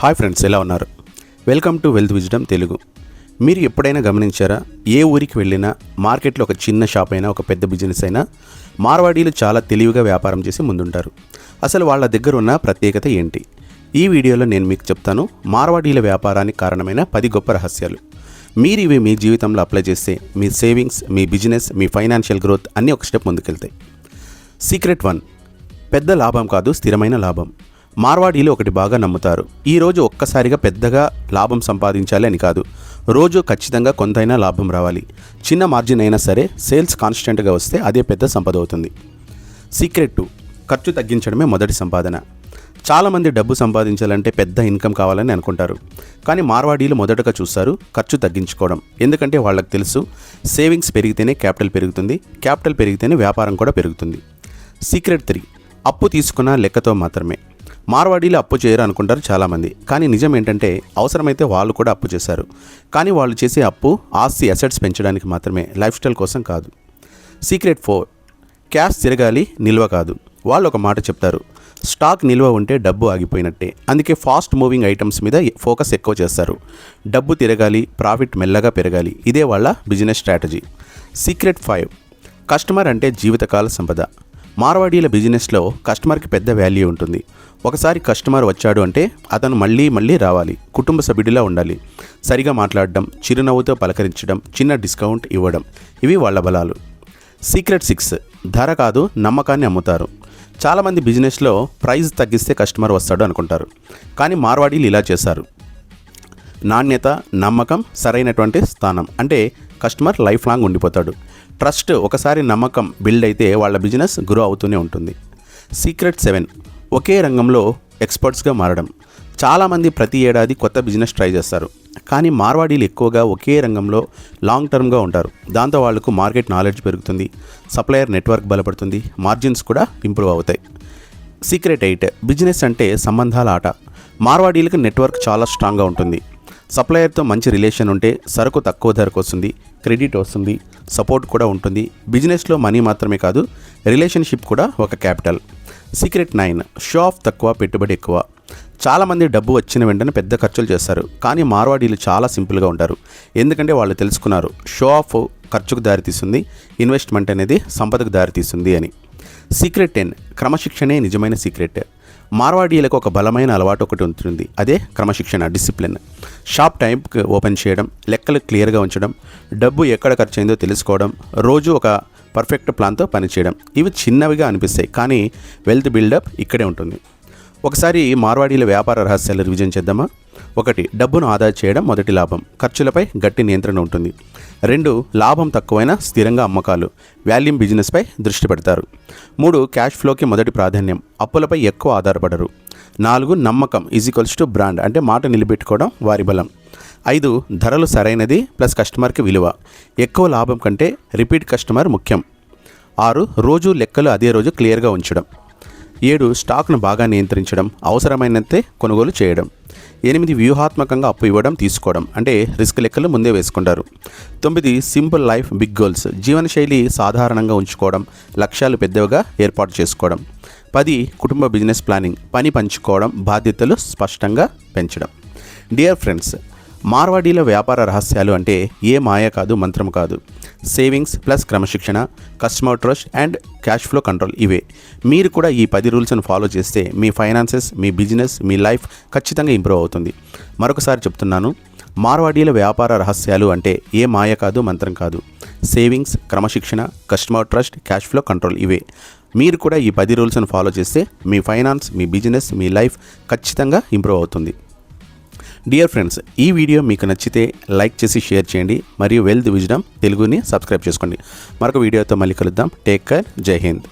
Hi friends, ఎలా ఉన్నారు? Welcome to wealth wisdom Telugu. మీరు ఎప్పుడైనా గమనించారా, ఏ ఊరికి వెళ్ళినా మార్కెట్లో ఒక చిన్న షాప్ అయినా ఒక పెద్ద బిజినెస్ అయినా మార్వాడీలు చాలా తెలివిగా వ్యాపారం చేసి ముందుంటారు. అసలు వాళ్ళ దగ్గర ఉన్న ప్రత్యేకత ఏంటి? ఈ వీడియోలో నేను మీకు చెప్తాను. మార్వాడీల వ్యాపారానికి కారణమైన 10 గొప్ప రహస్యాలు. మీరు ఇవి మీ జీవితంలో అప్లై చేస్తే మీ సేవింగ్స్, మీ బిజినెస్, మీ ఫైనాన్షియల్ గ్రోత్ అన్నీ ఒక స్టెప్ ముందుకెళ్తాయి. సీక్రెట్ 1. పెద్ద లాభం కాదు, స్థిరమైన లాభం. మార్వాడీలు ఒకటి బాగా నమ్ముతారు. ఈరోజు ఒక్కసారిగా పెద్దగా లాభం సంపాదించాలి అని కాదు, రోజు ఖచ్చితంగా కొంతైనా లాభం రావాలి. చిన్న మార్జిన్ అయినా సరే సేల్స్ కాన్స్టెంట్గా వస్తే అదే పెద్ద సంపద అవుతుంది. సీక్రెట్ 2. ఖర్చు తగ్గించడమే మొదటి సంపాదన. చాలామంది డబ్బు సంపాదించాలంటే పెద్ద ఇన్కమ్ కావాలని అనుకుంటారు, కానీ మార్వాడీలు మొదటగా చూస్తారు ఖర్చు తగ్గించుకోవడం. ఎందుకంటే వాళ్ళకి తెలుసు, సేవింగ్స్ పెరిగితేనే క్యాపిటల్ పెరుగుతుంది, క్యాపిటల్ పెరిగితేనే వ్యాపారం కూడా పెరుగుతుంది. సీక్రెట్ 3. అప్పు తీసుకున్న లెక్కతో మాత్రమే. మార్వాడీలు అప్పు చేయరు అనుకుంటారు చాలామంది, కానీ నిజం ఏంటంటే అవసరమైతే వాళ్ళు కూడా అప్పు చేశారు. కానీ వాళ్ళు చేసే అప్పు ఆస్తి అసెట్స్ పెంచడానికి మాత్రమే, లైఫ్ స్టైల్ కోసం కాదు. సీక్రెట్ 4. క్యాష్ తిరగాలి, నిల్వ కాదు. వాళ్ళు ఒక మాట చెప్తారు, స్టాక్ నిల్వ ఉంటే డబ్బు ఆగిపోయినట్టే. అందుకే ఫాస్ట్ మూవింగ్ ఐటమ్స్ మీద ఫోకస్ ఎక్కువ చేస్తారు. డబ్బు తిరగాలి, ప్రాఫిట్ మెల్లగా పెరగాలి. ఇదే వాళ్ళ బిజినెస్ స్ట్రాటజీ. సీక్రెట్ 5. కస్టమర్ అంటే జీవితకాల సంపద. మార్వాడీల బిజినెస్లో కస్టమర్కి పెద్ద వాల్యూ ఉంటుంది. ఒకసారి కస్టమర్ వచ్చాడు అంటే అతను మళ్ళీ రావాలి. కుటుంబ సభ్యుడిలా ఉండాలి. సరిగా మాట్లాడడం, చిరునవ్వుతో పలకరించడం, చిన్న డిస్కౌంట్ ఇవ్వడం, ఇవి వాళ్ళ బలాలు. సీక్రెట్ 6. ధర కాదు, నమ్మకాన్ని అమ్ముతారు. చాలామంది బిజినెస్లో ప్రైస్ తగ్గిస్తే కస్టమర్ వస్తాడు అనుకుంటారు, కానీ మార్వాడీలు ఇలా చేశారు. నాణ్యత, నమ్మకం, సరైనటువంటి స్థానం అంటే కస్టమర్ లైఫ్ లాంగ్ ఉండిపోతాడు. ట్రస్ట్, ఒకసారి నమ్మకం బిల్డ్ అయితే వాళ్ళ బిజినెస్ గ్రో అవుతూనే ఉంటుంది. సీక్రెట్ 7. ఒకే రంగంలో ఎక్స్పర్ట్స్గా మారడం. చాలామంది ప్రతి ఏడాది కొత్త బిజినెస్ ట్రై చేస్తారు, కానీ మార్వాడీలు ఎక్కువగా ఒకే రంగంలో లాంగ్ టర్మ్గా ఉంటారు. దాంతో వాళ్లకు మార్కెట్ నాలెడ్జ్ పెరుగుతుంది, సప్లయర్ నెట్వర్క్ బలపడుతుంది, మార్జిన్స్ కూడా ఇంప్రూవ్ అవుతాయి. సీక్రెట్ 8. బిజినెస్ అంటే సంబంధాల ఆట. మార్వాడీలకు నెట్వర్క్ చాలా స్ట్రాంగ్గా ఉంటుంది. సప్లయర్తో మంచి రిలేషన్ ఉంటే సరుకు తక్కువ ధరకు వస్తుంది, క్రెడిట్ వస్తుంది, సపోర్ట్ కూడా ఉంటుంది. బిజినెస్లో మనీ మాత్రమే కాదు, రిలేషన్షిప్ కూడా ఒక క్యాపిటల్. సీక్రెట్ 9. షో ఆఫ్ తక్కువ, పెట్టుబడి ఎక్కువ. చాలామంది డబ్బు వచ్చిన వెంటనే పెద్ద ఖర్చులు చేస్తారు, కానీ మార్వాడీలు చాలా సింపుల్గా ఉంటారు. ఎందుకంటే వాళ్ళు తెలుసుకున్నారు, షో ఆఫ్ ఖర్చుకు దారితీస్తుంది, ఇన్వెస్ట్మెంట్ అనేది సంపదకు దారితీస్తుంది అని. సీక్రెట్ 10. క్రమశిక్షణే నిజమైన సీక్రెట్. మార్వాడీలకు ఒక బలమైన అలవాటు ఒకటి ఉంటుంది, అదే క్రమశిక్షణ, డిసిప్లిన్. షాప్ టైంకి ఓపెన్ చేయడం, లెక్కలు క్లియర్గా ఉంచడం, డబ్బు ఎక్కడ ఖర్చు అయిందో తెలుసుకోవడం, రోజు ఒక పర్ఫెక్ట్ ప్లాన్తో పనిచేయడం. ఇవి చిన్నవిగా అనిపిస్తాయి, కానీ వెల్త్ బిల్డప్ ఇక్కడే ఉంటుంది. ఒకసారి మార్వాడీల వ్యాపార రహస్యాలు రివిజన్ చేద్దామా? 1. డబ్బును ఆదా చేయడం మొదటి లాభం. ఖర్చులపై గట్టి నియంత్రణ ఉంటుంది. 2. లాభం తక్కువైనా స్థిరంగా అమ్మకాలు, వాల్యూమ్ బిజినెస్పై దృష్టి పెడతారు. 3. క్యాష్ ఫ్లోకి మొదటి ప్రాధాన్యం, అప్పులపై ఎక్కువ ఆధారపడరు. 4. నమ్మకం = బ్రాండ్, అంటే మాట నిలబెట్టుకోవడం వారి బలం. 5. ధరలు సరైనది ప్లస్ కస్టమర్కి విలువ, ఎక్కువ లాభం కంటే రిపీట్ కస్టమర్ ముఖ్యం. 6. రోజు లెక్కలు అదే రోజు క్లియర్గా ఉంచడం. 7. స్టాక్ను బాగా నియంత్రించడం, అవసరమైనంతే కొనుగోలు చేయడం. 8. వ్యూహాత్మకంగా అప్పు ఇవ్వడం, తీసుకోవడం, అంటే రిస్క్ లెక్కలు ముందే వేసుకుంటారు. 9. సింపుల్ లైఫ్, బిగ్ గోల్స్, జీవనశైలి సాధారణంగా ఉంచుకోవడం, లక్ష్యాలు పెద్దవిగా ఏర్పాటు చేసుకోవడం. 10. కుటుంబ బిజినెస్ ప్లానింగ్, పని పంచుకోవడం, బాధ్యతలు స్పష్టంగా పెంచడం. డియర్ ఫ్రెండ్స్, మార్వాడీల వ్యాపార రహస్యాలు అంటే ఏ మాయ కాదు, మంత్రం కాదు. సేవింగ్స్ ప్లస్ క్రమశిక్షణ, customer trust and cash flow control, ఇవే. మీరు కూడా ఈ 10 రూల్స్ను ఫాలో చేస్తే మీ ఫైనాన్సెస్, మీ బిజినెస్, మీ లైఫ్ ఖచ్చితంగా ఇంప్రూవ్ అవుతుంది. మరొకసారి చెప్తున్నాను, మార్వాడీల వ్యాపార రహస్యాలు అంటే ఏ మాయ కాదు, మంత్రం కాదు. సేవింగ్స్, క్రమశిక్షణ, customer trust, cash flow control, ఇవే. మీరు కూడా ఈ 10 రూల్స్ను ఫాలో చేస్తే మీ ఫైనాన్స్, మీ బిజినెస్, మీ లైఫ్ ఖచ్చితంగా ఇంప్రూవ్ అవుతుంది. డియర్ ఫ్రెండ్స్, ఈ వీడియో మీకు నచ్చితే లైక్ చేసి షేర్ చేయండి, మరియు వెల్త్ విజ్డమ్ తెలుగుని సబ్స్క్రైబ్ చేసుకోండి. మరొక వీడియోతో మళ్ళీ కలుద్దాం. Take care. జై హింద్.